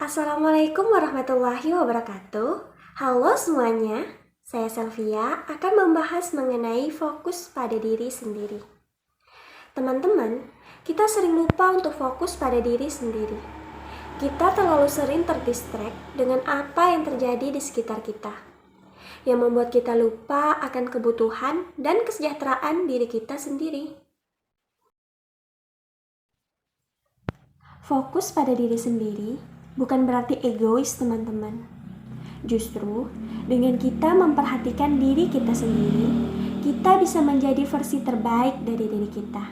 Assalamualaikum warahmatullahi wabarakatuh. Halo semuanya, saya Selvia akan membahas mengenai fokus pada diri sendiri. Teman-teman, kita sering lupa untuk fokus pada diri sendiri. Kita terlalu sering terdistract dengan apa yang terjadi di sekitar kita, yang membuat kita lupa akan kebutuhan dan kesejahteraan diri kita sendiri. Fokus pada diri sendiri bukan berarti egois, teman-teman. Justru, dengan kita memperhatikan diri kita sendiri, kita bisa menjadi versi terbaik dari diri kita.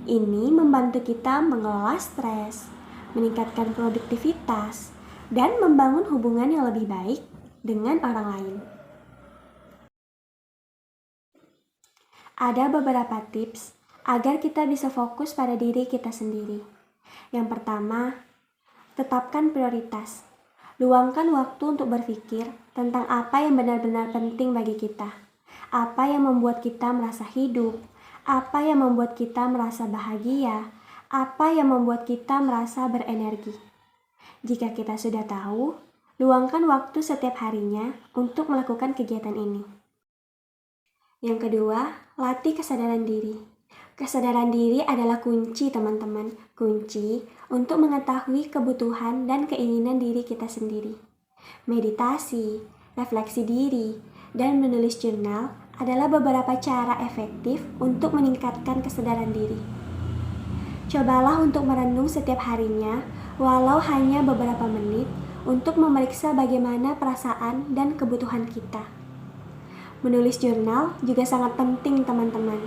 Ini membantu kita mengelola stres, meningkatkan produktivitas, dan membangun hubungan yang lebih baik dengan orang lain. Ada beberapa tips agar kita bisa fokus pada diri kita sendiri. Yang pertama, tetapkan prioritas. Luangkan waktu untuk berpikir tentang apa yang benar-benar penting bagi kita. Apa yang membuat kita merasa hidup, apa yang membuat kita merasa bahagia, apa yang membuat kita merasa berenergi. Jika kita sudah tahu, luangkan waktu setiap harinya untuk melakukan kegiatan ini. Yang kedua, latih kesadaran diri. Kesadaran diri adalah kunci, teman-teman. Kunci untuk mengetahui kebutuhan dan keinginan diri kita sendiri. Meditasi, refleksi diri, dan menulis jurnal adalah beberapa cara efektif untuk meningkatkan kesadaran diri. Cobalah untuk merenung setiap harinya, walau hanya beberapa menit, untuk memeriksa bagaimana perasaan dan kebutuhan kita. Menulis jurnal juga sangat penting, teman-teman.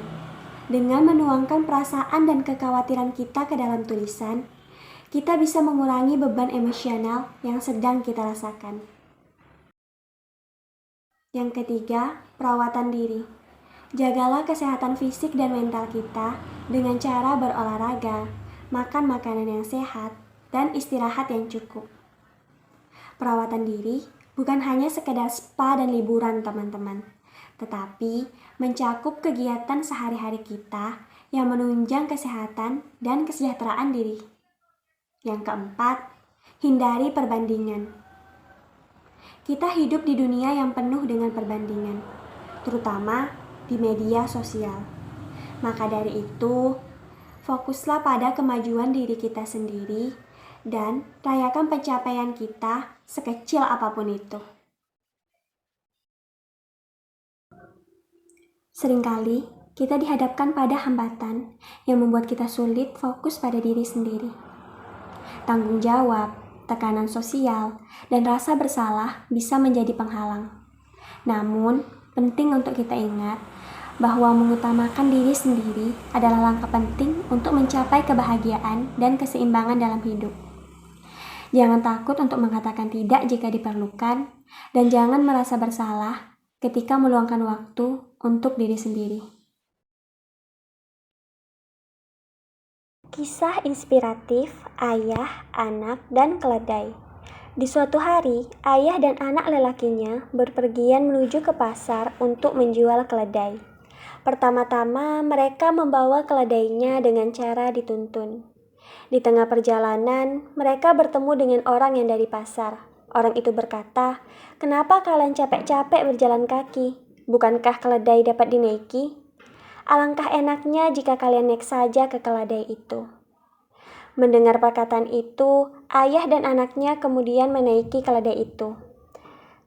Dengan menuangkan perasaan dan kekhawatiran kita ke dalam tulisan, kita bisa mengurangi beban emosional yang sedang kita rasakan. Yang ketiga, perawatan diri. Jagalah kesehatan fisik dan mental kita dengan cara berolahraga, makan makanan yang sehat, dan istirahat yang cukup. Perawatan diri bukan hanya sekedar spa dan liburan, teman-teman, tetapi mencakup kegiatan sehari-hari kita yang menunjang kesehatan dan kesejahteraan diri. Yang keempat, hindari perbandingan. Kita hidup di dunia yang penuh dengan perbandingan, terutama di media sosial. Maka dari itu, fokuslah pada kemajuan diri kita sendiri dan rayakan pencapaian kita sekecil apapun itu. Seringkali kita dihadapkan pada hambatan yang membuat kita sulit fokus pada diri sendiri. Tanggung jawab, tekanan sosial, dan rasa bersalah bisa menjadi penghalang. Namun, penting untuk kita ingat bahwa mengutamakan diri sendiri adalah langkah penting untuk mencapai kebahagiaan dan keseimbangan dalam hidup. Jangan takut untuk mengatakan tidak jika diperlukan, dan jangan merasa bersalah ketika meluangkan waktu untuk diri sendiri. Kisah inspiratif ayah, anak, dan keledai. Di suatu hari, ayah dan anak lelakinya berpergian menuju ke pasar untuk menjual keledai. Pertama-tama, mereka membawa keledainya dengan cara dituntun. Di tengah perjalanan, mereka bertemu dengan orang yang dari pasar. Orang itu berkata, "Kenapa kalian capek-capek berjalan kaki? Bukankah keledai dapat dinaiki? Alangkah enaknya jika kalian naik saja ke keledai itu." Mendengar perkataan itu, ayah dan anaknya kemudian menaiki keledai itu.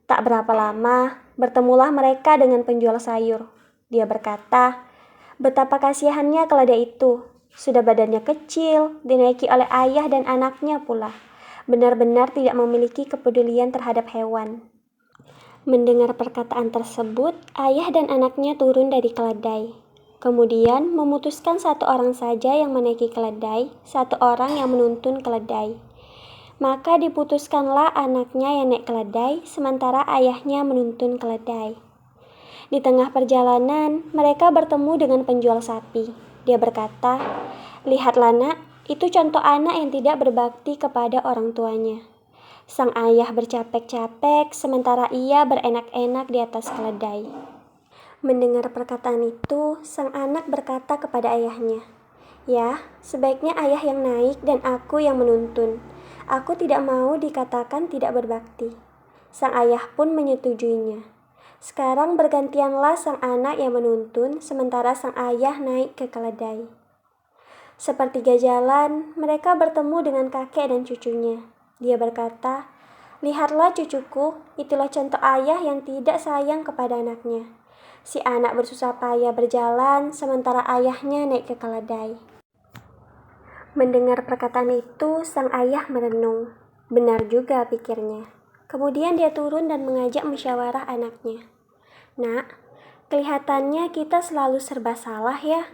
Tak berapa lama, bertemulah mereka dengan penjual sayur. Dia berkata, "Betapa kasihannya keledai itu. Sudah badannya kecil, dinaiki oleh ayah dan anaknya pula. Benar-benar tidak memiliki kepedulian terhadap hewan." Mendengar perkataan tersebut, ayah dan anaknya turun dari keledai. Kemudian memutuskan satu orang saja yang menaiki keledai, satu orang yang menuntun keledai. Maka diputuskanlah anaknya yang naik keledai, sementara ayahnya menuntun keledai. Di tengah perjalanan, mereka bertemu dengan penjual sapi. Dia berkata, "Lihatlah nak, itu contoh anak yang tidak berbakti kepada orang tuanya." Sang ayah bercapek-capek, sementara ia berenak-enak di atas keledai. Mendengar perkataan itu, sang anak berkata kepada ayahnya, "Ya, sebaiknya ayah yang naik dan aku yang menuntun. Aku tidak mau dikatakan tidak berbakti. Sang ayah pun menyetujuinya. Sekarang bergantianlah sang anak yang menuntun, sementara sang ayah naik ke keledai. Sepertiga jalan, mereka bertemu dengan kakek dan cucunya. Dia berkata, "Lihatlah cucuku, itulah contoh ayah yang tidak sayang kepada anaknya." Si anak bersusah payah berjalan, sementara ayahnya naik ke keledai. Mendengar perkataan itu, sang ayah merenung. Benar juga, pikirnya. Kemudian dia turun dan mengajak musyawarah anaknya. "Nak, kelihatannya kita selalu serba salah ya.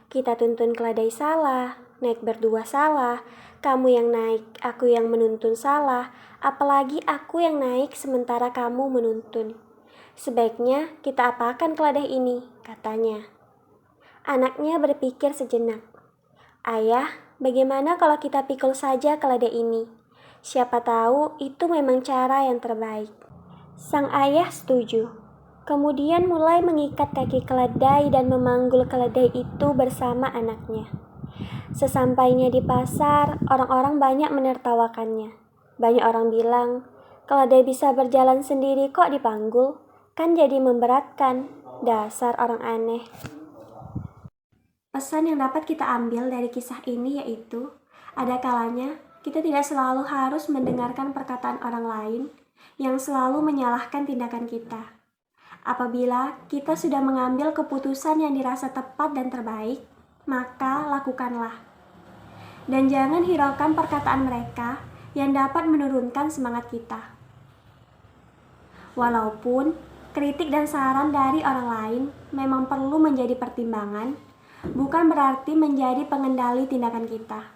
Kita tuntun keledai salah, naik berdua salah, kamu yang naik, aku yang menuntun salah, apalagi aku yang naik sementara kamu menuntun. Sebaiknya kita apakan keledai ini," katanya. Anaknya berpikir sejenak. "Ayah, bagaimana kalau kita pikul saja keledai ini? Siapa tahu itu memang cara yang terbaik." Sang ayah setuju. Kemudian mulai mengikat kaki keledai dan memanggul keledai itu bersama anaknya. Sesampainya di pasar, orang-orang banyak menertawakannya. Banyak orang bilang, "Keledai bisa berjalan sendiri kok dipanggul? Kan jadi memberatkan. Dasar orang aneh." Pesan yang dapat kita ambil dari kisah ini yaitu, ada kalanya kita tidak selalu harus mendengarkan perkataan orang lain yang selalu menyalahkan tindakan kita. Apabila kita sudah mengambil keputusan yang dirasa tepat dan terbaik, maka lakukanlah. Dan jangan hiraukan perkataan mereka yang dapat menurunkan semangat kita. Walaupun kritik dan saran dari orang lain memang perlu menjadi pertimbangan, bukan berarti menjadi pengendali tindakan kita.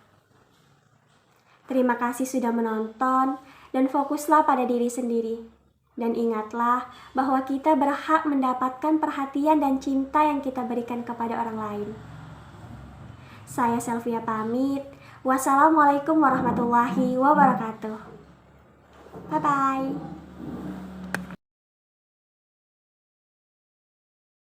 Terima kasih sudah menonton dan fokuslah pada diri sendiri. Dan ingatlah bahwa kita berhak mendapatkan perhatian dan cinta yang kita berikan kepada orang lain. Saya Selvia pamit. Wassalamualaikum warahmatullahi wabarakatuh. Bye-bye.